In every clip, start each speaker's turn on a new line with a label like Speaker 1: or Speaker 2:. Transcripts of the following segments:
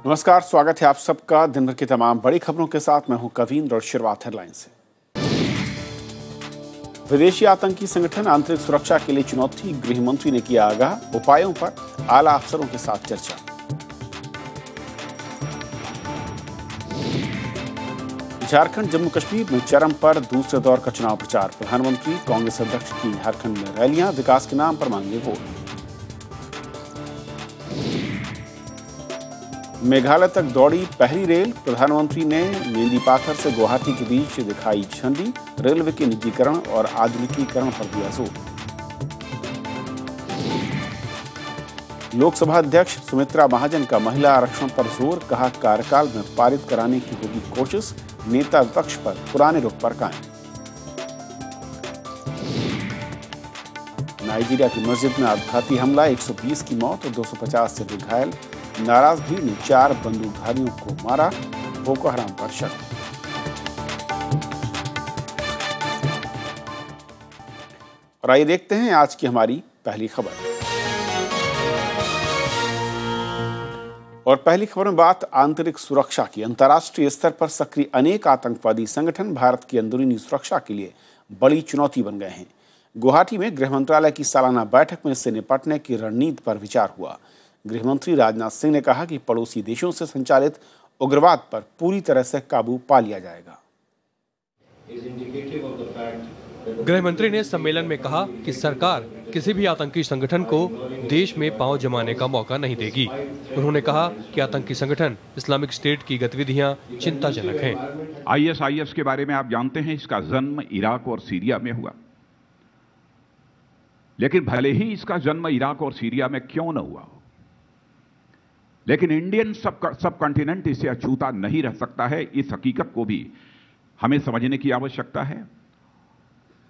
Speaker 1: नमस्कार, स्वागत है आप सबका दिन भर की तमाम बड़ी खबरों के साथ। मैं हूं कवींद्र और शुरुआत हेडलाइन से। विदेशी आतंकी संगठन आंतरिक सुरक्षा के लिए चुनौती, गृह मंत्री ने किया आगाह, उपायों पर आला अफसरों के साथ चर्चा। झारखंड जम्मू कश्मीर में चरम पर दूसरे दौर का चुनाव प्रचार। प्रधानमंत्री कांग्रेस अध्यक्ष की झारखंड में रैलियां, विकास के नाम पर मांगे वोट। मेघालय तक दौड़ी पहली रेल, प्रधानमंत्री ने मेंदीपाथर से गुवाहाटी के बीच दिखाई झंडी। रेलवे के निजीकरण और आधुनिकीकरण पर दिया जोर। लोकसभा अध्यक्ष सुमित्रा महाजन का महिला आरक्षण पर जोर, कहा कार्यकाल में पारित कराने की होगी कोशिश। नेता विपक्ष पर पुराने रुख पर कायम। नाइजीरिया की मस्जिद में आत्मघाती हमला, 120 की मौत और 250 से अधिक घायल। नाराज भीड़ ने 4 बंदूकधारियों को मारा, बोको हराम पर शक। और आइए देखते हैं आज की हमारी पहली खबर। और पहली खबर में बात आंतरिक सुरक्षा की। अंतर्राष्ट्रीय स्तर पर सक्रिय अनेक आतंकवादी संगठन भारत की अंदरूनी सुरक्षा के लिए बड़ी चुनौती बन गए हैं। गुवाहाटी में गृह मंत्रालय की सालाना बैठक में इससे निपटने की रणनीति पर विचार हुआ। गृह मंत्री राजनाथ सिंह ने कहा कि पड़ोसी देशों से संचालित उग्रवाद पर पूरी तरह से काबू पा लिया जाएगा।
Speaker 2: गृह मंत्री ने सम्मेलन में कहा कि सरकार किसी भी आतंकी संगठन को देश में पांव जमाने का मौका नहीं देगी। उन्होंने कहा कि आतंकी संगठन इस्लामिक स्टेट की गतिविधियां चिंताजनक हैं।
Speaker 3: आईएसआईएस के बारे में आप जानते हैं, इसका जन्म इराक और सीरिया में हुआ। लेकिन भले ही इसका जन्म इराक और सीरिया में क्यों न हुआ हो, लेकिन इंडियन सब कॉन्टिनेंट इसे अछूता नहीं रह सकता है। इस हकीकत को भी हमें समझने की आवश्यकता है।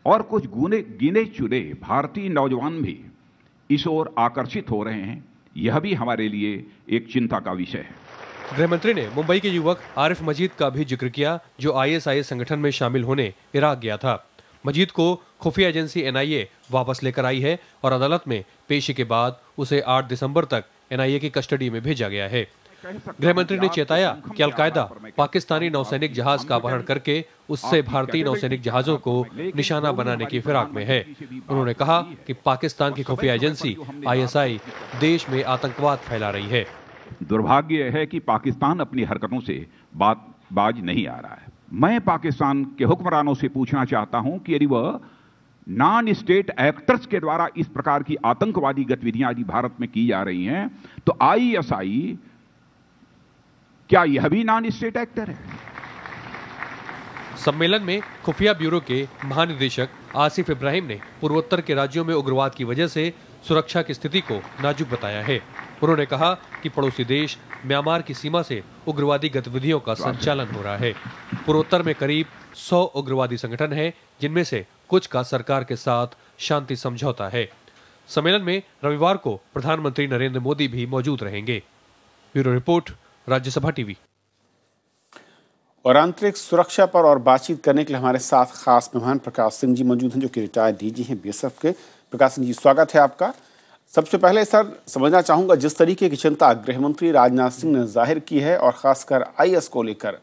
Speaker 3: और कुछ गिने चुने भारतीय नौजवान भी इस ओर आकर्षित हो रहे हैं। यह भी हमारे लिए एक चिंता का विषय है।
Speaker 2: गृह मंत्री ने मुंबई के युवक आरिफ मजीद का भी जिक्र किया, जो आईएसआईएस संगठन में शामिल होने इराक गया था। मजीद को खुफिया एजेंसी एनआईए वापस लेकर आई है और अदालत में पेशी के बाद उसे 8 दिसंबर तक एनआईए की कस्टडी में भेजा गया है। गृह मंत्री ने चेताया कि अलकायदा पाकिस्तानी नौसैनिक जहाज का अपहरण करके उससे भारतीय नौसैनिक जहाजों को निशाना बनाने की फिराक में है। उन्होंने कहा कि पाकिस्तान की खुफिया एजेंसी आईएसआई देश में आतंकवाद फैला रही है।
Speaker 3: दुर्भाग्य है कि पाकिस्तान अपनी हरकतों से बाज नहीं आ रहा है। मैं पाकिस्तान के हुक्मरानों से पूछना चाहता हूं कि यदि वह नॉन स्टेट एक्टर्स के द्वारा इस प्रकार की आतंकवादी गतिविधियां यदि भारत में की जा रही हैं, तो आईएसआई क्या यह भी नॉन स्टेट एक्टर है?
Speaker 2: सम्मेलन में खुफिया ब्यूरो के महानिदेशक आसिफ इब्राहिम ने पूर्वोत्तर के राज्यों में उग्रवाद की वजह से सुरक्षा की स्थिति को नाजुक बताया है। उन्होंने कहा कि पड़ोसी देश म्यांमार की सीमा से उग्रवादी गतिविधियों का संचालन हो रहा है। पूर्वोत्तर में करीब 100 उग्रवादी संगठन हैं, जिनमें से कुछ का सरकार के साथ शांति समझौता है। सम्मेलन में रविवार को प्रधानमंत्री नरेंद्र मोदी भी मौजूद रहेंगे। Bureau report, Rajya Sabha TV.
Speaker 1: और आंतरिक सुरक्षा पर और बातचीत करने के लिए हमारे साथ खास मेहमान प्रकाश सिंह जी मौजूद हैं, जो कि रिटायर्ड डीजी हैं बीएसएफ के। प्रकाश सिंह जी, स्वागत है आपका। सबसे पहले सर, समझना चाहूंगा जिस तरीके की चिंता गृह मंत्री राजनाथ सिंह ने जाहिर की है और खासकर आईएस को लेकर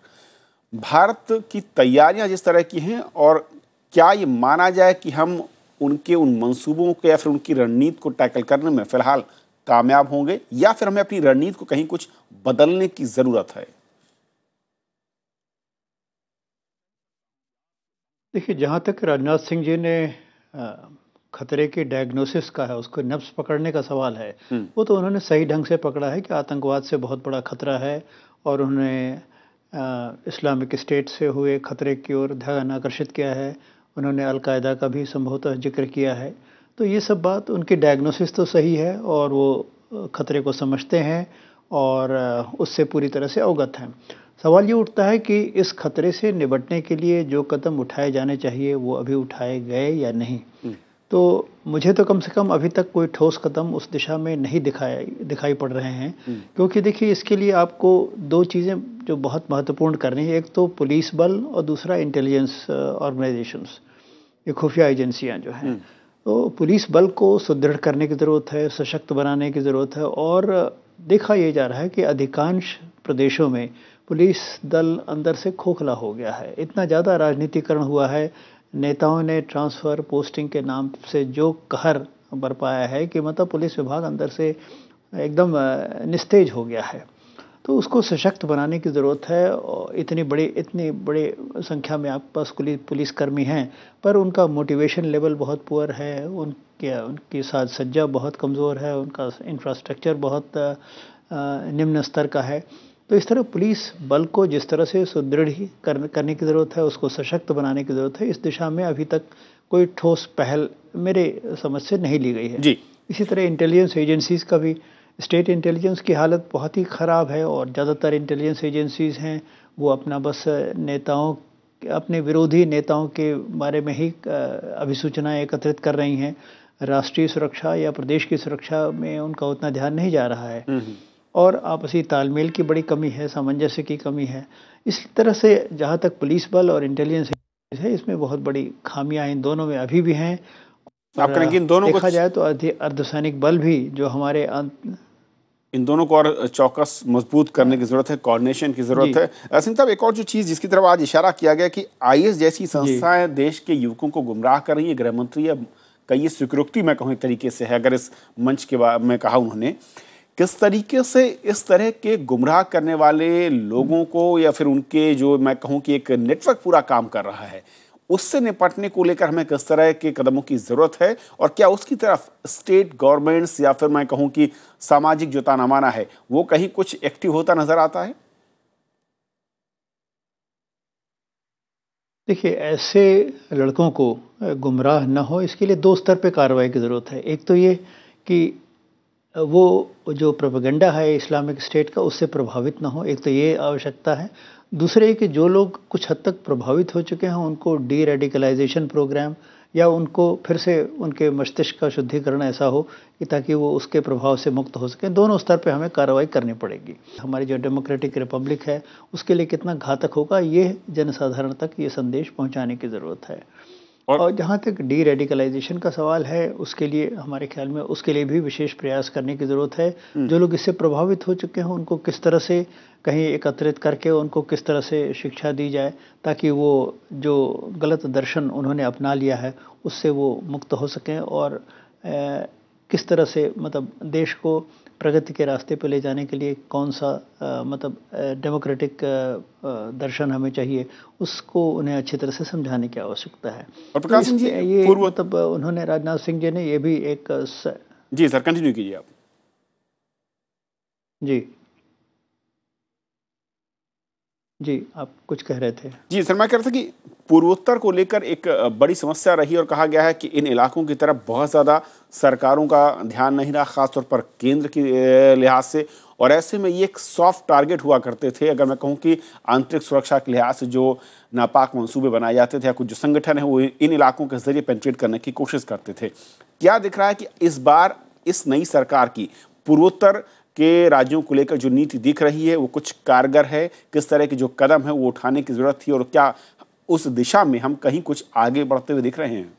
Speaker 1: भारत की तैयारियां जिस तरह की हैं, और क्या ये माना जाए कि हम उनके उन मंसूबों को या फिर उनकी रणनीति को टैकल करने में फिलहाल कामयाब होंगे, या फिर हमें अपनी रणनीति को कहीं कुछ बदलने की जरूरत है?
Speaker 4: देखिए, जहाँ तक राजनाथ सिंह जी ने खतरे के डायग्नोसिस का है, उसको नब्ज पकड़ने का सवाल है, वो तो उन्होंने सही ढंग से पकड़ा है कि आतंकवाद से बहुत बड़ा खतरा है। और उन्होंने इस्लामिक स्टेट से हुए खतरे की ओर ध्यान आकर्षित किया है। उन्होंने अलकायदा का भी संभवतः जिक्र किया है। तो ये सब बात, उनकी डायग्नोसिस तो सही है और वो खतरे को समझते हैं और उससे पूरी तरह से अवगत हैं। सवाल ये उठता है कि इस खतरे से निपटने के लिए जो कदम उठाए जाने चाहिए वो अभी उठाए गए या नहीं। तो मुझे तो कम से कम अभी तक कोई ठोस कदम उस दिशा में नहीं दिखाई पड़ रहे हैं। क्योंकि देखिए, इसके लिए आपको 2 चीज़ें जो बहुत महत्वपूर्ण करनी है, एक तो पुलिस बल और दूसरा इंटेलिजेंस ऑर्गेनाइजेशंस, ये खुफिया एजेंसियां जो हैं। तो पुलिस बल को सुदृढ़ करने की ज़रूरत है, सशक्त बनाने की ज़रूरत है। और देखा ये जा रहा है कि अधिकांश प्रदेशों में पुलिस दल अंदर से खोखला हो गया है। इतना ज़्यादा राजनीतिकरण हुआ है, नेताओं ने ट्रांसफ़र पोस्टिंग के नाम से जो कहर बरपाया है कि मतलब पुलिस विभाग अंदर से एकदम निस्तेज हो गया है। तो उसको सशक्त बनाने की ज़रूरत है। और इतनी बड़ी संख्या में आपके पास पुलिसकर्मी हैं, पर उनका मोटिवेशन लेवल बहुत पुअर है, उनकी साज सज्जा बहुत कमज़ोर है, उनका इंफ्रास्ट्रक्चर बहुत निम्न स्तर का है। तो इस तरह पुलिस बल को जिस तरह से सुदृढ़ करने की ज़रूरत है, उसको सशक्त बनाने की ज़रूरत है। इस दिशा में अभी तक कोई ठोस पहल मेरे समझ से नहीं ली गई है।
Speaker 1: जी।
Speaker 4: इसी तरह इंटेलिजेंस एजेंसीज़ का भी, स्टेट इंटेलिजेंस की हालत बहुत ही ख़राब है और ज़्यादातर इंटेलिजेंस एजेंसीज़ हैं वो अपना बस अपने विरोधी नेताओं के बारे में ही अभिसूचनाएं एकत्रित कर रही हैं। राष्ट्रीय सुरक्षा या प्रदेश की सुरक्षा में उनका उतना ध्यान नहीं जा रहा है और आपसी तालमेल की बड़ी कमी है, सामंजस्य की कमी है। इस तरह से जहाँ तक पुलिस बल और इंटेलिजेंस है, इसमें बहुत बड़ी खामियां इन दोनों में अभी भी हैं।
Speaker 1: आप कहेंगे इन दोनों
Speaker 4: देखा जाए तो अर्धसैनिक बल भी जो हमारे
Speaker 1: इन दोनों को और चौकस मजबूत करने की जरूरत है, कोऑर्डिनेशन की जरूरत है। सिंह साहब, एक और जो चीज जिसकी तरफ आज इशारा किया गया कि आईएस जैसी संस्थाएं देश के युवकों को गुमराह कर रही है, गृह मंत्री का ये स्वीकृति मैं कहूँ एक तरीके से है, अगर इस मंच के बाद में कहा उन्होंने, किस तरीके से इस तरह के गुमराह करने वाले लोगों को या फिर उनके जो मैं कहूँ कि एक नेटवर्क पूरा काम कर रहा है, उससे निपटने को लेकर हमें किस तरह के कदमों की जरूरत है और क्या उसकी तरफ स्टेट गवर्नमेंट्स या फिर मैं कहूं कि सामाजिक जो तानामाना है वो कहीं कुछ एक्टिव होता नजर आता है?
Speaker 4: देखिए, ऐसे लड़कों को गुमराह न हो इसके लिए दो स्तर पे कार्रवाई की ज़रूरत है। एक तो ये कि वो जो प्रोपेगेंडा है इस्लामिक स्टेट का उससे प्रभावित ना हो, एक तो ये आवश्यकता है। दूसरे कि जो लोग कुछ हद तक प्रभावित हो चुके हैं उनको डी रेडिकलाइजेशन प्रोग्राम या उनको फिर से उनके मस्तिष्क का शुद्धिकरण ऐसा हो कि ताकि वो उसके प्रभाव से मुक्त हो सकें। दोनों स्तर पे हमें कार्रवाई करनी पड़ेगी। हमारी जो डेमोक्रेटिक रिपब्लिक है उसके लिए कितना घातक होगा ये जनसाधारण तक ये संदेश पहुंचाने की ज़रूरत है। और जहाँ तक डी रेडिकलाइजेशन का सवाल है उसके लिए हमारे ख्याल में उसके लिए भी विशेष प्रयास करने की ज़रूरत है। जो लोग इससे प्रभावित हो चुके हैं उनको किस तरह से कहीं एकत्रित करके उनको किस तरह से शिक्षा दी जाए ताकि वो जो गलत दर्शन उन्होंने अपना लिया है उससे वो मुक्त हो सकें और किस तरह से मतलब देश को प्रगति के रास्ते पर ले जाने के लिए कौन सा मतलब डेमोक्रेटिक दर्शन हमें चाहिए उसको उन्हें अच्छी तरह से समझाने की आवश्यकता है।
Speaker 1: और प्रकाश सिंह जी,
Speaker 4: ये मतलब उन्होंने राजनाथ सिंह जी ने ये भी एक
Speaker 1: जी सर कंटिन्यू कीजिए आप।
Speaker 4: जी आप कुछ कह रहे थे।
Speaker 1: जी सर, मैं कह रहा था कि पूर्वोत्तर को लेकर एक बड़ी समस्या रही और कहा गया है कि इन इलाकों की तरफ बहुत ज़्यादा सरकारों का ध्यान नहीं रहा, खासतौर पर केंद्र के लिहाज से, और ऐसे में ये एक सॉफ्ट टारगेट हुआ करते थे। अगर मैं कहूँ कि आंतरिक सुरक्षा के लिहाज से जो नापाक मंसूबे बनाए जाते थे या कुछ जो संगठन है वो इन इलाकों के जरिए पेनिट्रेट करने की कोशिश करते थे। क्या दिख रहा है कि इस बार इस नई सरकार की पूर्वोत्तर के राज्यों को लेकर जो नीति दिख रही है वो कुछ कारगर है? किस तरह के जो कदम है वो उठाने की जरूरत थी और क्या उस दिशा में हम कहीं कुछ आगे बढ़ते हुए दिख रहे हैं?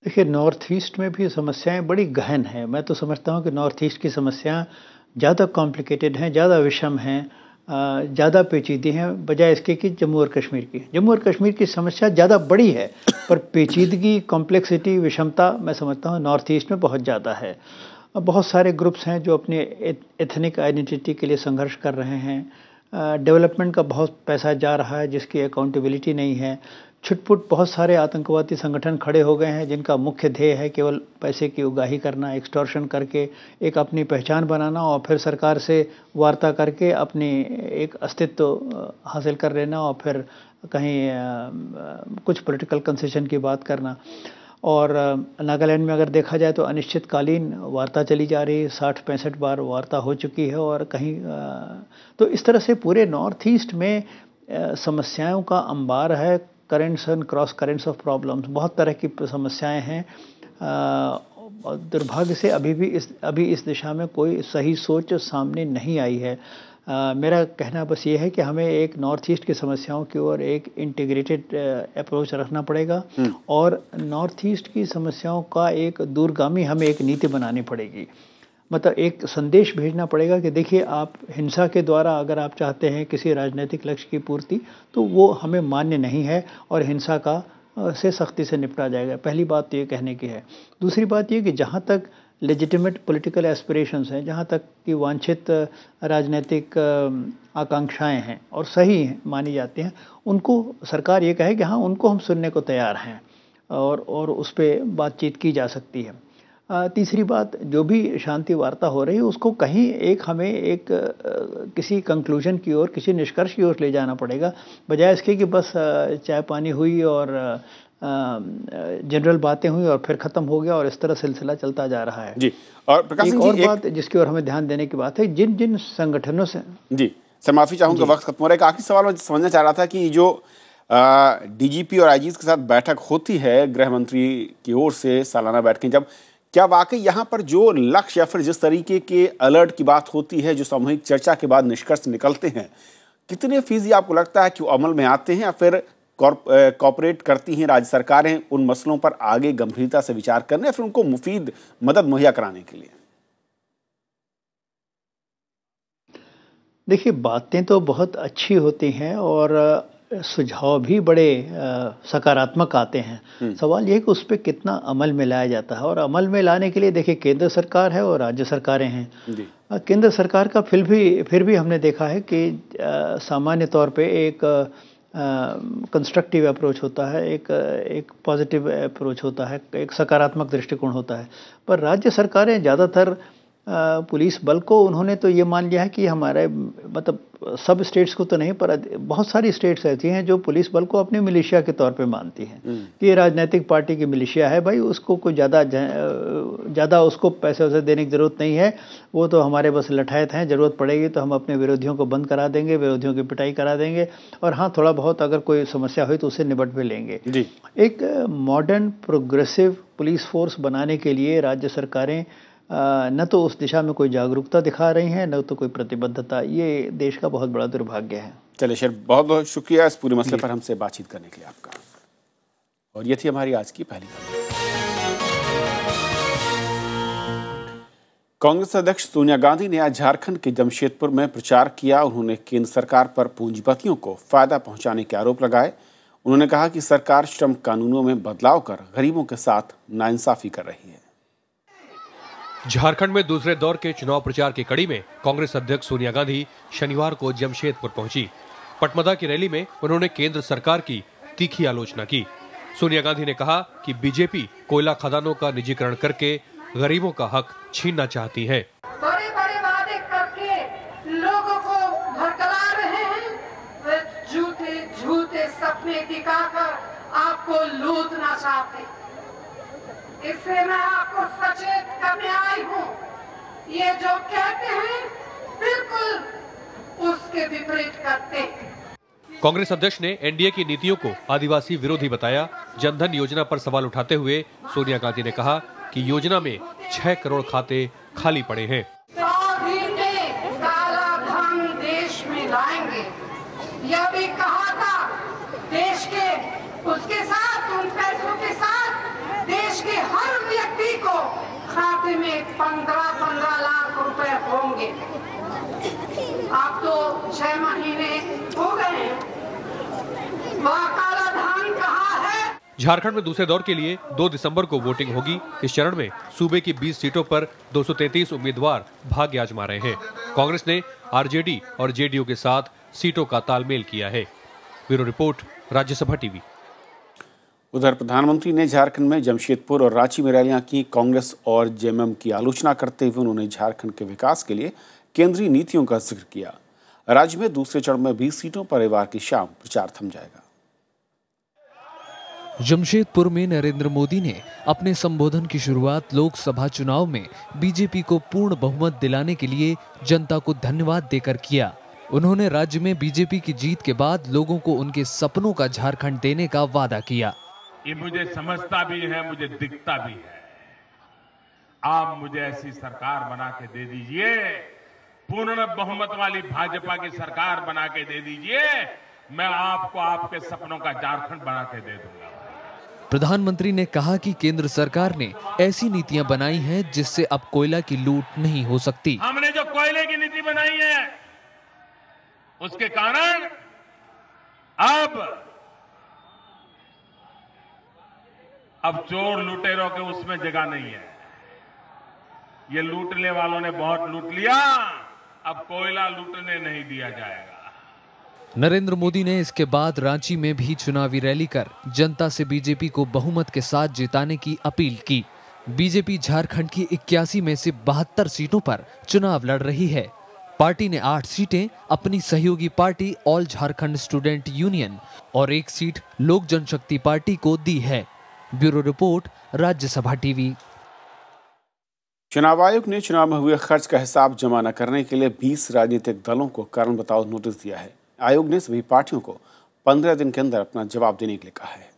Speaker 4: देखिए, नॉर्थ ईस्ट में भी समस्याएं बड़ी गहन हैं। मैं तो समझता हूं कि नॉर्थ ईस्ट की समस्याएं ज़्यादा कॉम्प्लिकेटेड हैं, ज़्यादा विषम हैं, ज़्यादा पेचीदी हैं बजाय इसके कि जम्मू और कश्मीर की। जम्मू और कश्मीर की समस्या ज़्यादा बड़ी है पर पेचीदगी, कॉम्प्लेक्सिटी, विषमता मैं समझता हूँ नॉर्थ ईस्ट में बहुत ज़्यादा है। बहुत सारे ग्रुप्स हैं जो अपने एथनिक आइडेंटिटी के लिए संघर्ष कर रहे हैं। डेवलपमेंट का बहुत पैसा जा रहा है जिसकी अकाउंटेबिलिटी नहीं है। छुटपुट बहुत सारे आतंकवादी संगठन खड़े हो गए हैं जिनका मुख्य ध्येय है केवल पैसे की उगाही करना, एक्सटॉर्शन करके एक अपनी पहचान बनाना और फिर सरकार से वार्ता करके अपनी एक अस्तित्व हासिल कर लेना और फिर कहीं कुछ पॉलिटिकल कंसेशन की बात करना। और नागालैंड में अगर देखा जाए तो अनिश्चितकालीन वार्ता चली जा रही है, 60-65 बार वार्ता हो चुकी है और कहीं तो इस तरह से पूरे नॉर्थ ईस्ट में समस्याओं का अंबार है। Currents and cross currents of problems, बहुत तरह की समस्याएं हैं। दुर्भाग्य से अभी इस दिशा में कोई सही सोच सामने नहीं आई है। मेरा कहना बस ये है कि हमें एक नॉर्थ ईस्ट की समस्याओं की ओर एक इंटीग्रेटेड अप्रोच रखना पड़ेगा और नॉर्थ ईस्ट की समस्याओं का एक दूरगामी हमें एक नीति बनानी पड़ेगी। मतलब एक संदेश भेजना पड़ेगा कि देखिए आप हिंसा के द्वारा अगर आप चाहते हैं किसी राजनीतिक लक्ष्य की पूर्ति, तो वो हमें मान्य नहीं है और हिंसा का से सख्ती से निपटा जाएगा। पहली बात तो ये कहने की है। दूसरी बात ये कि जहाँ तक लेजिटिमेट पॉलिटिकल एस्पिरेशंस हैं, जहाँ तक कि वांछित राजनीतिक आकांक्षाएं हैं और सही हैं, मानी जाती हैं, उनको सरकार ये कहे कि हाँ, उनको हम सुनने को तैयार हैं और उस पर बातचीत की जा सकती है। तीसरी बात, जो भी शांति वार्ता हो रही है उसको कहीं हमें किसी कंक्लूजन की ओर, किसी निष्कर्ष की ओर ले जाना पड़ेगा, बजाय इसके कि बस चाय पानी हुई और जनरल बातें हुई और फिर खत्म हो गया और इस तरह सिलसिला चलता जा रहा है।
Speaker 1: जी, और प्रकाश
Speaker 4: एक
Speaker 1: सिंह
Speaker 4: और
Speaker 1: जी,
Speaker 4: बात जिसकी ओर हमें ध्यान देने की बात है, जिन जिन संगठनों से,
Speaker 1: जी सर माफी चाहूंगा, वक्त खत्म हो रहा है। एक आखिरी सवाल मैं समझना चाह रहा था कि जो डीजीपी और आईजीज के साथ बैठक होती है गृह मंत्री की ओर से, सालाना बैठकें, जब क्या वाकई यहाँ पर जो लक्ष्य या फिर जिस तरीके के अलर्ट की बात होती है, जो सामूहिक चर्चा के बाद निष्कर्ष निकलते हैं, कितने फीसदी आपको लगता है कि वो अमल में आते हैं या फिर कॉपरेट करती हैं राज्य सरकारें उन मसलों पर आगे गंभीरता से विचार करने या फिर उनको मुफीद मदद मुहैया कराने के लिए?
Speaker 4: देखिए, बातें तो बहुत अच्छी होती हैं और सुझाव भी बड़े सकारात्मक आते हैं। सवाल ये है कि उस पर कितना अमल में लाया जाता है, और अमल में लाने के लिए देखिए केंद्र सरकार है और राज्य सरकारें हैं। केंद्र सरकार का फिर भी हमने देखा है कि सामान्य तौर पे एक कंस्ट्रक्टिव अप्रोच होता है, एक पॉजिटिव अप्रोच होता है, एक सकारात्मक दृष्टिकोण होता है। पर राज्य सरकारें ज़्यादातर पुलिस बल को उन्होंने तो ये मान लिया है कि हमारे मतलब सब स्टेट्स को तो नहीं, पर बहुत सारी स्टेट्स ऐसी हैं जो पुलिस बल को अपनी मिलिशिया के तौर पे मानती हैं कि ये राजनीतिक पार्टी की मिलिशिया है भाई, उसको कोई ज़्यादा उसको पैसे वैसे देने की ज़रूरत नहीं है, वो तो हमारे बस लठायत हैं, ज़रूरत पड़ेगी तो हम अपने विरोधियों को बंद करा देंगे, विरोधियों की पिटाई करा देंगे, और हाँ थोड़ा बहुत अगर कोई समस्या हुई तो उसे निपट भी लेंगे। एक मॉडर्न प्रोग्रेसिव पुलिस फोर्स बनाने के लिए राज्य सरकारें न तो उस दिशा में कोई जागरूकता दिखा रही हैं, न तो कोई प्रतिबद्धता। ये देश का बहुत बड़ा दुर्भाग्य है।
Speaker 1: चलिए सर, बहुत बहुत शुक्रिया इस पूरे मसले पर हमसे बातचीत करने के लिए आपका। और ये थी हमारी आज की पहली खबर। कांग्रेस अध्यक्ष सोनिया गांधी ने आज झारखंड के जमशेदपुर में प्रचार किया। उन्होंने केंद्र सरकार पर पूंजीपतियों को फायदा पहुंचाने के आरोप लगाए। उन्होंने कहा कि सरकार श्रम कानूनों में बदलाव कर गरीबों के साथ नाइंसाफी कर रही है।
Speaker 2: झारखंड में दूसरे दौर के चुनाव प्रचार की कड़ी में कांग्रेस अध्यक्ष सोनिया गांधी शनिवार को जमशेदपुर पहुंची। पटमदा की रैली में उन्होंने केंद्र सरकार की तीखी आलोचना की। सोनिया गांधी ने कहा कि बीजेपी कोयला खदानों का निजीकरण करके गरीबों का हक छीनना चाहती है।
Speaker 5: बड़े-बड़े वादे करके लोगों को भड़का रहे हैं, झूठे सपने दिखाकर आपको लूटना चाहते। इससे मैं आपको सचेत करने आई हूँ, ये जो कहते हैं बिल्कुल उसके विपरीत करते हैं।
Speaker 2: कांग्रेस अध्यक्ष ने एनडीए की नीतियों को आदिवासी विरोधी बताया। जनधन योजना पर सवाल उठाते हुए सोनिया गांधी ने कहा कि योजना में 6 करोड़ खाते खाली पड़े हैं।
Speaker 5: काला धन देश में लाएंगे, यह भी कहा था। देश के उसके साथ, उन पैसों के साथ देश के हर व्यक्ति को खाते में 15-15 लाख रुपए होंगे। आप तो 6 महीने हो गए, वह काला धन कहाँ है?
Speaker 2: झारखंड में दूसरे दौर के लिए 2 दिसंबर को वोटिंग होगी। इस चरण में सूबे की 20 सीटों पर 233 उम्मीदवार भाग्य आजमा रहे हैं। कांग्रेस ने आरजेडी और जेडीयू के साथ सीटों का तालमेल किया है। Bureau report, Rajya Sabha TV.
Speaker 1: उधर प्रधानमंत्री ने झारखंड में जमशेदपुर और रांची में रैलियां की। कांग्रेस और जेएमएम की आलोचना करते हुए उन्होंने झारखंड के विकास के लिए केंद्रीय नीतियों का जिक्र किया। राज्य में दूसरे चरण में 20 सीटों पर रविवार की शाम प्रचार थम जाएगा।
Speaker 6: जमशेदपुर में नरेंद्र मोदी ने अपने संबोधन की शुरुआत लोकसभा चुनाव में बीजेपी को पूर्ण बहुमत दिलाने के लिए जनता को धन्यवाद देकर किया। उन्होंने राज्य में बीजेपी की जीत के बाद लोगों को उनके सपनों का झारखंड देने का वादा किया।
Speaker 7: ये मुझे समझता भी है, मुझे दिखता भी है। आप मुझे ऐसी सरकार बना के दे दीजिए, पूर्ण बहुमत वाली भाजपा की सरकार बना के दे दीजिए, मैं आपको आपके सपनों का झारखंड बना के दे दूंगा।
Speaker 6: प्रधानमंत्री ने कहा कि केंद्र सरकार ने ऐसी नीतियां बनाई हैं जिससे अब कोयला की लूट नहीं हो सकती।
Speaker 7: हमने जो कोयले की नीति बनाई है उसके कारण अब चोर लुटेरों के उसमें जगह नहीं है। ये लूटने वालों ने बहुत लूट लिया, अब कोयला लूटने नहीं दिया जाएगा।
Speaker 6: नरेंद्र मोदी ने इसके बाद रांची में भी चुनावी रैली कर जनता से बीजेपी को बहुमत के साथ जिताने की अपील की। बीजेपी झारखंड की 81 में से 72 सीटों पर चुनाव लड़ रही है। पार्टी ने 8 सीटें अपनी सहयोगी party all Jharkhand student union और 1 सीट लोक जनशक्ति पार्टी को दी है। Bureau report, Rajya Sabha TV.
Speaker 1: चुनाव आयोग ने चुनाव में हुए खर्च का हिसाब जमा न करने के लिए 20 राजनीतिक दलों को कारण बताओ नोटिस दिया है। आयोग ने सभी पार्टियों को 15 दिन के अंदर अपना जवाब देने के लिए कहा है।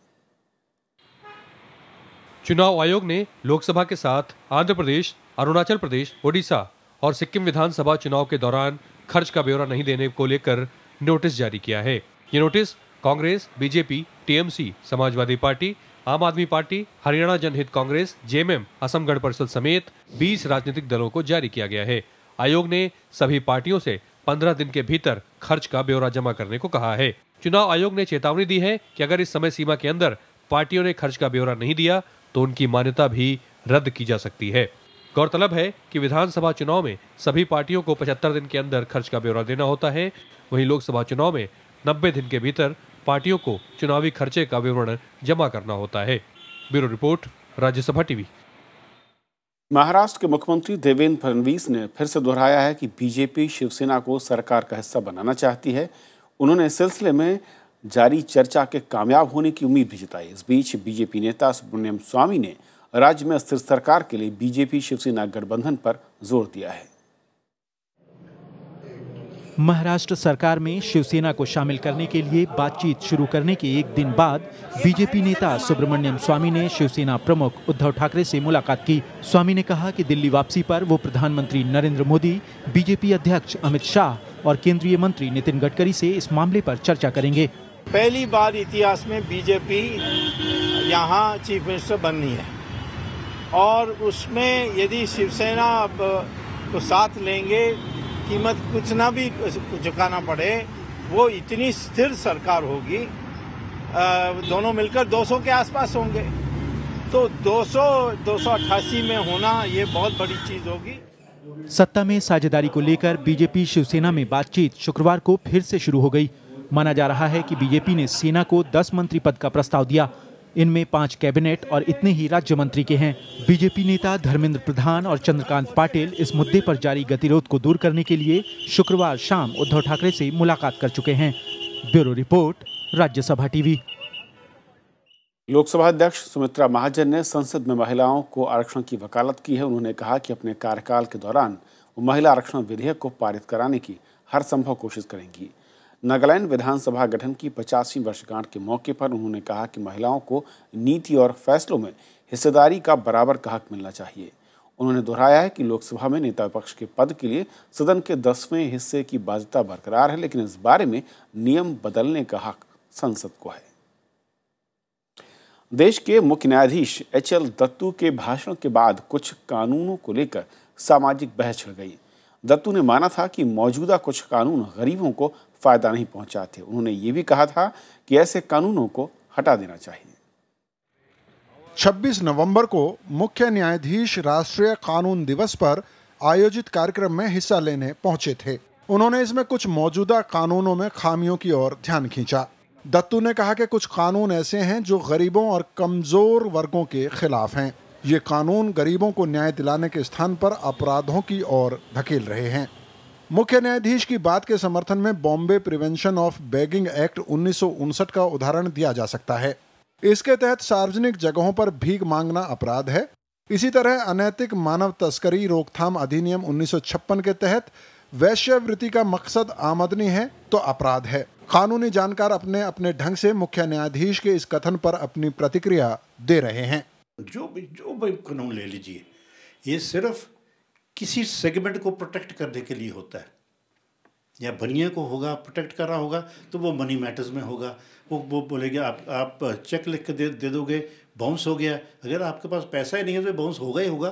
Speaker 2: चुनाव आयोग ने लोकसभा के साथ आंध्र प्रदेश, अरुणाचल प्रदेश, ओडिशा और सिक्किम विधानसभा चुनाव के दौरान खर्च का ब्यौरा नहीं देने को लेकर नोटिस जारी किया है। ये notice Congress, BJP, TMC, Samajwadi party, आम आदमी पार्टी, हरियाणा जनहित कांग्रेस, जेएमएम, असम गण परिषद समेत 20 राजनीतिक दलों को जारी किया गया है। आयोग ने सभी पार्टियों से 15 दिन के भीतर खर्च का ब्यौरा जमा करने को कहा है। चुनाव आयोग ने चेतावनी दी है कि अगर इस समय सीमा के अंदर पार्टियों ने खर्च का ब्यौरा नहीं दिया तो उनकी मान्यता भी रद्द की जा सकती है। गौरतलब है कि विधानसभा चुनाव में सभी पार्टियों को 75 दिन के अंदर खर्च का ब्यौरा देना होता है। वहीं लोकसभा चुनाव में 90 दिन के भीतर पार्टियों को चुनावी खर्चे का विवरण जमा करना होता है। Bureau report, Rajya Sabha TV.
Speaker 1: Maharashtra के मुख्यमंत्री देवेंद्र फडणवीस ने फिर से दोहराया है कि बीजेपी शिवसेना को सरकार का हिस्सा बनाना चाहती है। उन्होंने इस सिलसिले में जारी चर्चा के कामयाब होने की उम्मीद भी जताई। इस बीच बीजेपी नेता सुब्रमण्यम स्वामी ने राज्य में स्थिर सरकार के लिए बीजेपी शिवसेना गठबंधन पर जोर दिया है।
Speaker 8: महाराष्ट्र सरकार में शिवसेना को शामिल करने के लिए बातचीत शुरू करने के एक दिन बाद बीजेपी नेता सुब्रमण्यम स्वामी ने शिवसेना प्रमुख उद्धव ठाकरे से मुलाकात की। स्वामी ने कहा कि दिल्ली वापसी पर वो प्रधानमंत्री नरेंद्र मोदी, बीजेपी अध्यक्ष अमित शाह और केंद्रीय मंत्री नितिन गडकरी से इस मामले पर चर्चा करेंगे।
Speaker 9: पहली बार इतिहास में बीजेपी यहाँ चीफ मिनिस्टर बननी है और उसमें यदि शिवसेना को साथ लेंगे, कीमत कुछ ना भी चुकाना पड़े, वो इतनी स्थिर सरकार होगी। दोनों मिलकर 200 के आसपास होंगे, तो 288 में होना ये बहुत बड़ी चीज होगी।
Speaker 8: सत्ता में साझेदारी को लेकर बीजेपी शिवसेना में बातचीत शुक्रवार को फिर से शुरू हो गई। माना जा रहा है कि बीजेपी ने सेना को 10 मंत्री पद का प्रस्ताव दिया। इनमें 5 कैबिनेट और इतने ही राज्य मंत्री के हैं। बीजेपी नेता धर्मेंद्र प्रधान और चंद्रकांत पाटिल इस मुद्दे पर जारी गतिरोध को दूर करने के लिए शुक्रवार शाम उद्धव ठाकरे से मुलाकात कर चुके हैं। Bureau report, Rajya Sabha TV.
Speaker 1: Lok Sabha अध्यक्ष सुमित्रा महाजन ने संसद में महिलाओं को आरक्षण की वकालत की है। उन्होंने कहा कि अपने कार्यकाल के दौरान वो महिला आरक्षण विधेयक को पारित कराने की हर संभव कोशिश करेंगी। नागालैंड विधानसभा गठन की 50वीं वर्षगांठ के मौके पर उन्होंने कहा कि महिलाओं को नीति और फैसलों में हिस्सेदारी का बराबर का हक मिलना चाहिए। उन्होंने दोहराया है कि लोकसभा में नेता विपक्ष के पद के लिए सदन के 10वें हिस्से की बाध्यता बरकरार है, लेकिन इस बारे में नियम बदलने का हक संसद को है। देश के मुख्य न्यायाधीश HL दत्तू के भाषण के बाद कुछ कानूनों को लेकर सामाजिक बहस छिड़ गई। दत्तू ने माना था कि मौजूदा कुछ कानून गरीबों को फायदा नहीं पहुंचाते। उन्होंने ये भी कहा था कि ऐसे कानूनों को हटा देना चाहिए।
Speaker 10: 26 नवंबर को मुख्य न्यायाधीश राष्ट्रीय कानून दिवस पर आयोजित कार्यक्रम में हिस्सा लेने पहुंचे थे। उन्होंने इसमें कुछ मौजूदा कानूनों में खामियों की ओर ध्यान खींचा। दत्तू ने कहा कि कुछ कानून ऐसे हैं जो गरीबों और कमजोर वर्गों के खिलाफ हैं। ये कानून गरीबों को न्याय दिलाने के स्थान पर अपराधों की ओर धकेल रहे हैं। मुख्य न्यायाधीश की बात के समर्थन में Bombay prevention of begging act 1959 का उदाहरण दिया जा सकता है। इसके तहत सार्वजनिक जगहों पर भीख मांगना अपराध है। इसी तरह अनैतिक मानव तस्करी रोकथाम अधिनियम 1956 के तहत वैश्यावृत्ति का मकसद आमदनी है तो अपराध है। कानूनी जानकार अपने अपने ढंग से मुख्य न्यायाधीश के इस कथन पर अपनी प्रतिक्रिया दे रहे हैं।
Speaker 11: जो भी कानून ले लीजिए, ये सिर्फ किसी सेगमेंट को प्रोटेक्ट करने के लिए होता है। या बनिया को होगा प्रोटेक्ट कर रहा होगा तो वो मनी मैटर्स में होगा। वो बोलेंगे आप चेक लिख के दे दोगे, बाउंस हो गया। अगर आपके पास पैसा ही नहीं है तो बाउंस होगा ही होगा,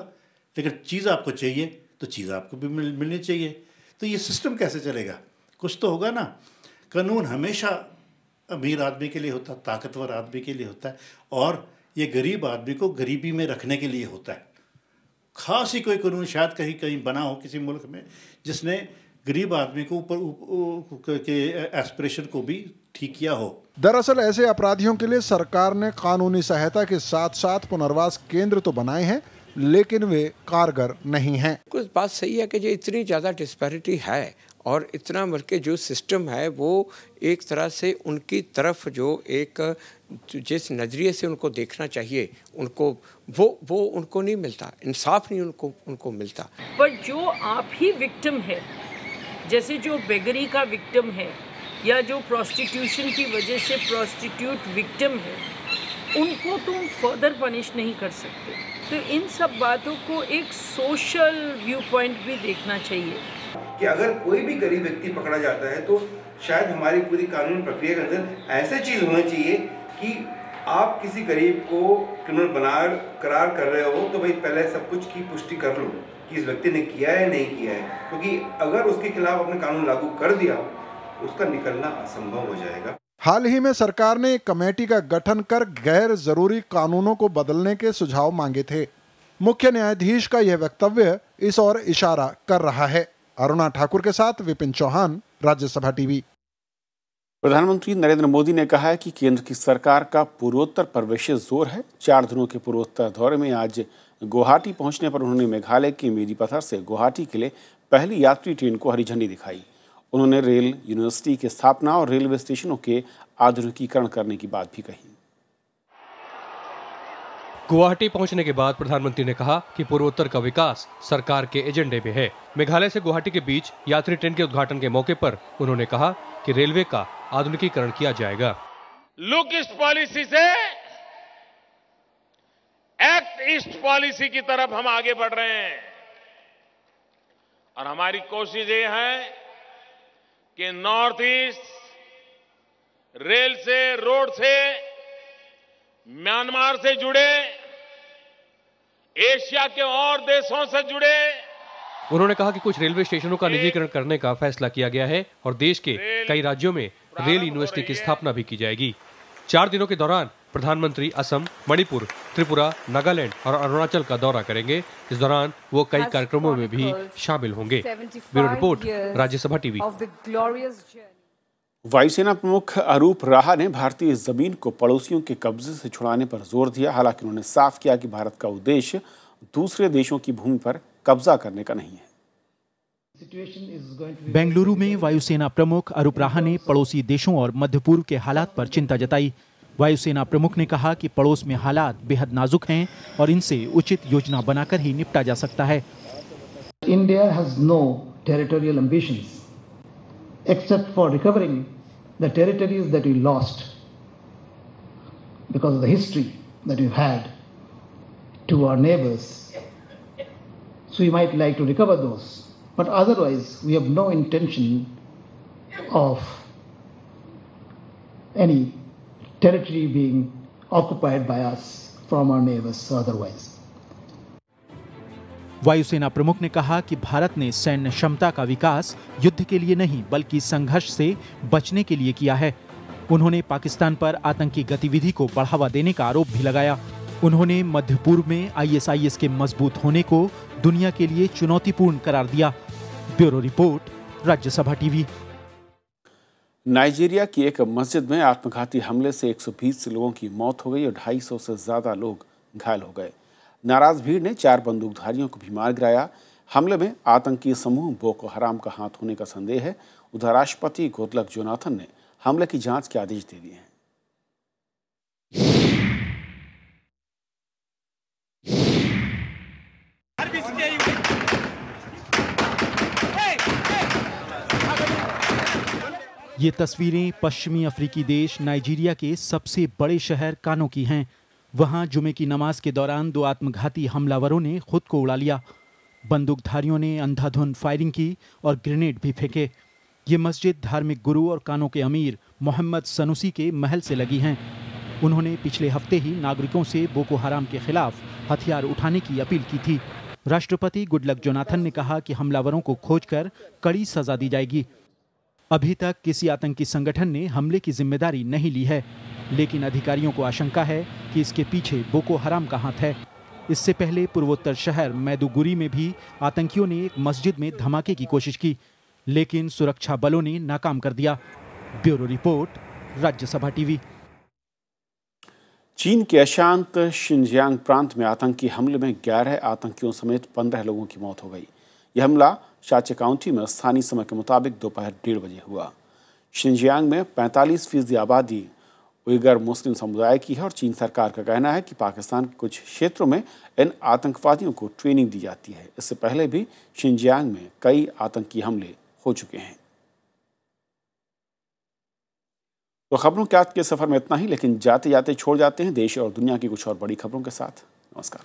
Speaker 11: लेकिन चीज़ आपको चाहिए तो चीज़ आपको भी मिलनी चाहिए। तो ये सिस्टम कैसे चलेगा? कुछ तो होगा ना। कानून हमेशा अमीर आदमी के लिए होता है, ताकतवर आदमी के लिए होता है, और ये गरीब आदमी को गरीबी में रखने के लिए होता है। खास ही कोई कानून शायद कहीं कहीं बना हो किसी मुल्क में जिसने गरीब आदमी को ऊपर के एस्पिरेशन को भी ठीक किया हो।
Speaker 10: दरअसल ऐसे अपराधियों के लिए सरकार ने कानूनी सहायता के साथ साथ पुनर्वास केंद्र तो बनाए हैं, लेकिन वे कारगर नहीं हैं।
Speaker 12: कुछ बात सही है कि जो इतनी ज़्यादा डिस्पैरिटी है और इतना बल्कि जो सिस्टम है वो एक तरह से उनकी तरफ जो एक जिस नज़रिए से उनको देखना चाहिए उनको वो उनको नहीं मिलता, इंसाफ नहीं उनको मिलता।
Speaker 13: पर जो आप ही विक्टिम है, जैसे जो बेगरी का विक्टिम है या जो प्रोस्टिट्यूशन की वजह से प्रोस्टिट्यूट विक्टिम है, उनको तुम फर्दर पनिश नहीं कर सकते। तो इन सब बातों को एक सोशल व्यू पॉइंट भी देखना चाहिए
Speaker 14: कि अगर कोई भी गरीब व्यक्ति पकड़ा जाता है तो शायद हमारी पूरी कानूनी प्रक्रिया के अंदर ऐसे चीज़ होनी चाहिए कि आप किसी गरीब को क्रिमिनल करार कर रहे हो तो भाई पहले सब कुछ की पुष्टि कर लो कि इस व्यक्ति ने किया है नहीं किया है, क्योंकि अगर उसके खिलाफ आपने कानून लागू कर दिया उसका निकलना असंभव हो जाएगा।
Speaker 10: हाल ही में सरकार ने एक कमेटी का गठन कर गैर जरूरी कानूनों को बदलने के सुझाव मांगे थे। मुख्य न्यायाधीश का यह वक्तव्य इस ओर इशारा कर रहा है। अरुणा ठाकुर के साथ विपिन चौहान, राज्यसभा टीवी।
Speaker 1: प्रधानमंत्री नरेंद्र मोदी ने कहा है कि केंद्र की सरकार का पूर्वोत्तर पर विशेष जोर है। 4 दिनों के पूर्वोत्तर दौरे में आज गुवाहाटी पहुंचने पर उन्होंने मेघालय के मेदिपथर से गुवाहाटी के लिए पहली यात्री ट्रेन को हरी झंडी दिखाई। उन्होंने रेल यूनिवर्सिटी की स्थापना और रेलवे स्टेशनों के आधुनिकीकरण करने की बात भी कही।
Speaker 2: गुवाहाटी पहुंचने के बाद प्रधानमंत्री ने कहा कि पूर्वोत्तर का विकास सरकार के एजेंडे में है। मेघालय से गुवाहाटी के बीच यात्री ट्रेन के उद्घाटन के मौके पर उन्होंने कहा कि रेलवे का आधुनिकीकरण किया जाएगा।
Speaker 7: लुक ईस्ट पॉलिसी से एक्ट ईस्ट पॉलिसी की तरफ हम आगे बढ़ रहे हैं और हमारी कोशिश ये है कि नॉर्थ ईस्ट रेल से, रोड से, म्यांमार से जुड़े, एशिया के और देशों से जुड़े।
Speaker 2: उन्होंने कहा कि कुछ रेलवे स्टेशनों का निजीकरण करने का फैसला किया गया है और देश के कई राज्यों में रेल यूनिवर्सिटी की स्थापना भी की जाएगी। 4 दिनों के दौरान प्रधानमंत्री असम, मणिपुर, त्रिपुरा, नागालैंड और अरुणाचल का दौरा करेंगे। इस दौरान वो कई कार्यक्रमों में भी शामिल होंगे। Bureau report, Rajya Sabha TV.
Speaker 1: वायुसेना प्रमुख अरूप राहा ने भारतीय जमीन को पड़ोसियों के कब्जे से छुड़ाने पर जोर दिया। हालांकि उन्होंने साफ किया कि भारत का उद्देश्य दूसरे देशों की भूमि पर कब्जा करने का नहीं है।
Speaker 8: बेंगलुरु में वायुसेना प्रमुख अरूप राहा ने पड़ोसी देशों और मध्य पूर्व के हालात पर चिंता जताई। वायुसेना प्रमुख ने कहा कि पड़ोस में हालात बेहद नाजुक हैं और इनसे उचित योजना बनाकर ही निपटा जा सकता है।
Speaker 15: India has no territorial ambitions except for recovering the territories that we lost because of the history that we've had to our neighbors. So we might like to recover those, but otherwise we have no intention of any territory being occupied by us from our neighbors otherwise.
Speaker 8: वायुसेना प्रमुख ने कहा कि भारत ने सैन्य क्षमता का विकास युद्ध के लिए नहीं बल्कि संघर्ष से बचने के लिए किया है। उन्होंने पाकिस्तान पर आतंकी गतिविधि को बढ़ावा देने का आरोप भी लगाया। उन्होंने मध्य पूर्व में ISIS के मजबूत होने को दुनिया के लिए चुनौतीपूर्ण करार दिया। Bureau report, Rajya Sabha TV.
Speaker 1: Nigeria की एक मस्जिद में आत्मघाती हमले से 120 लोगों की मौत हो गई और 250 से ज्यादा लोग घायल हो गए। नाराज भीड़ ने 4 बंदूकधारियों को भी मार गिराया। हमले में आतंकी समूह बोको हराम का हाथ होने का संदेह है। उधर राष्ट्रपति गोडलक जोनाथन ने हमले की जांच के आदेश दे दिए हैं।
Speaker 8: ये तस्वीरें पश्चिमी अफ्रीकी देश नाइजीरिया के सबसे बड़े शहर कानो की हैं। वहां जुमे की नमाज के दौरान 2 आत्मघाती हमलावरों ने खुद को उड़ा लिया। बंदूकधारियों ने अंधाधुंध फायरिंग की और ग्रेनेड भी फेंके। ये मस्जिद धार्मिक गुरु और कानो के अमीर मोहम्मद सनुसी के महल से लगी हैं। उन्होंने पिछले हफ्ते ही नागरिकों से बोको हराम के खिलाफ हथियार उठाने की अपील की थी। राष्ट्रपति गुडलक जोनाथन ने कहा कि हमलावरों को खोजकर कड़ी सजा दी जाएगी। अभी तक किसी आतंकी संगठन ने हमले की जिम्मेदारी नहीं ली है, लेकिन अधिकारियों को आशंका है कि इसके पीछे बोको हराम का हाथ है। इससे पहले पूर्वोत्तर शहर मैदुगुरी में भी आतंकियों ने एक मस्जिद में धमाके की कोशिश की, लेकिन सुरक्षा बलों ने नाकाम कर दिया। Bureau report, Rajya Sabha TV.
Speaker 1: चीन के अशांत शिनजियांग प्रांत में आतंकी हमले में 11 आतंकियों समेत 15 लोगों की मौत हो गई। यह हमला शाचे काउंटी में स्थानीय समय के मुताबिक दोपहर 1:30 बजे हुआ। शिनजियांग में 45% आबादी उइगर मुस्लिम समुदाय की है और चीन सरकार का कहना है कि पाकिस्तान के कुछ क्षेत्रों में इन आतंकवादियों को ट्रेनिंग दी जाती है। इससे पहले भी शिनजियांग में कई आतंकी हमले हो चुके हैं। तो खबरों के आज के सफर में इतना ही, लेकिन जाते जाते छोड़ जाते हैं देश और दुनिया की कुछ और बड़ी खबरों के साथ। नमस्कार।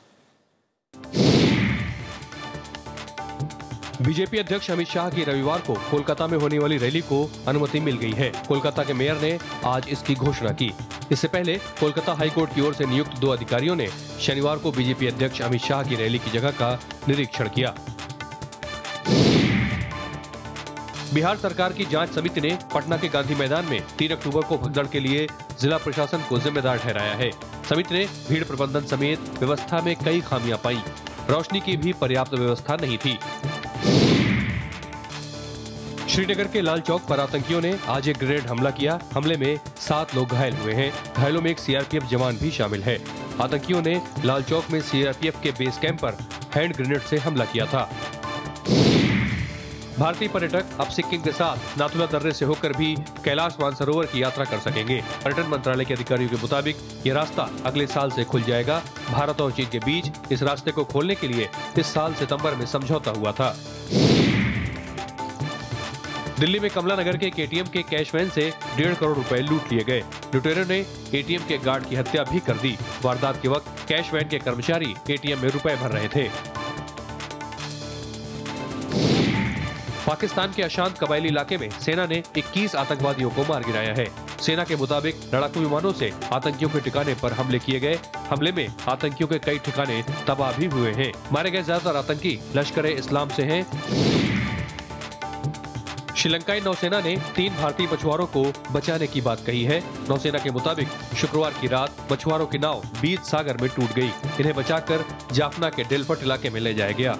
Speaker 2: बीजेपी अध्यक्ष अमित शाह की रविवार को कोलकाता में होने वाली रैली को अनुमति मिल गई है। कोलकाता के मेयर ने आज इसकी घोषणा की। इससे पहले कोलकाता हाईकोर्ट की ओर से नियुक्त 2 अधिकारियों ने शनिवार को बीजेपी अध्यक्ष अमित शाह की रैली की जगह का निरीक्षण किया। बिहार सरकार की जांच समिति ने पटना के गांधी मैदान में 3 अक्टूबर को भगदड़ के लिए जिला प्रशासन को जिम्मेदार ठहराया है। समिति ने भीड़ प्रबंधन समेत व्यवस्था में कई खामियां पाई। रोशनी की भी पर्याप्त व्यवस्था नहीं थी। श्रीनगर के लाल चौक पर आतंकियों ने आज एक ग्रेनेड हमला किया। हमले में 7 लोग घायल हुए हैं। घायलों में एक सीआरपीएफ जवान भी शामिल है। आतंकियों ने लाल चौक में सीआरपीएफ के बेस कैंप पर हैंड ग्रेनेड से हमला किया था। भारतीय पर्यटक अब सिक्किम के साथ नाथुला दर्रे से होकर भी कैलाश मानसरोवर की यात्रा कर सकेंगे। पर्यटन मंत्रालय के अधिकारियों के मुताबिक ये रास्ता अगले साल से खुल जाएगा। भारत और चीन के बीच इस रास्ते को खोलने के लिए इस साल सितंबर में समझौता हुआ था। दिल्ली में कमला नगर के एक एटीएम के कैश वैन से 1.5 करोड़ रुपए लूट लिए गए। लुटेरों ने एटीएम के गार्ड की हत्या भी कर दी। वारदात के वक्त कैश वैन के कर्मचारी एटीएम में रुपए भर रहे थे। पाकिस्तान के अशांत कबायली इलाके में सेना ने 21 आतंकवादियों को मार गिराया है। सेना के मुताबिक लड़ाकू विमानों से आतंकियों के ठिकाने पर हमले किए गए। हमले में आतंकियों के कई ठिकाने तबाह भी हुए हैं। मारे गए ज्यादातर आतंकी लश्कर-ए-इस्लाम से हैं। श्रीलंकाई नौसेना ने 3 भारतीय मछुआरों को बचाने की बात कही है। नौसेना के मुताबिक शुक्रवार की रात मछुआरों की नाव बीच सागर में टूट गई। इन्हें बचाकर जाफना के डेलफट इलाके में ले जाया गया।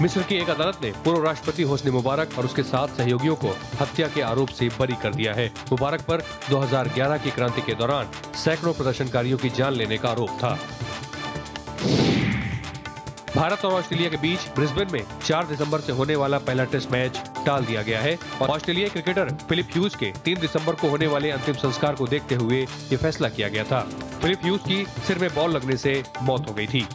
Speaker 2: मिस्र की एक अदालत ने पूर्व राष्ट्रपति होस्नी मुबारक और उसके 7 सहयोगियों को हत्या के आरोप से बरी कर दिया है। मुबारक पर 2011 की क्रांति के दौरान सैकड़ों प्रदर्शनकारियों की जान लेने का आरोप था। भारत और ऑस्ट्रेलिया के बीच ब्रिस्बेन में 4 दिसंबर से होने वाला पहला टेस्ट मैच टाल दिया गया है और ऑस्ट्रेलियाई क्रिकेटर फिलिप ह्यूज के 3 दिसंबर को होने वाले अंतिम संस्कार को देखते हुए ये फैसला किया गया था। फिलिप ह्यूज की सिर में बॉल लगने से मौत हो गई थी।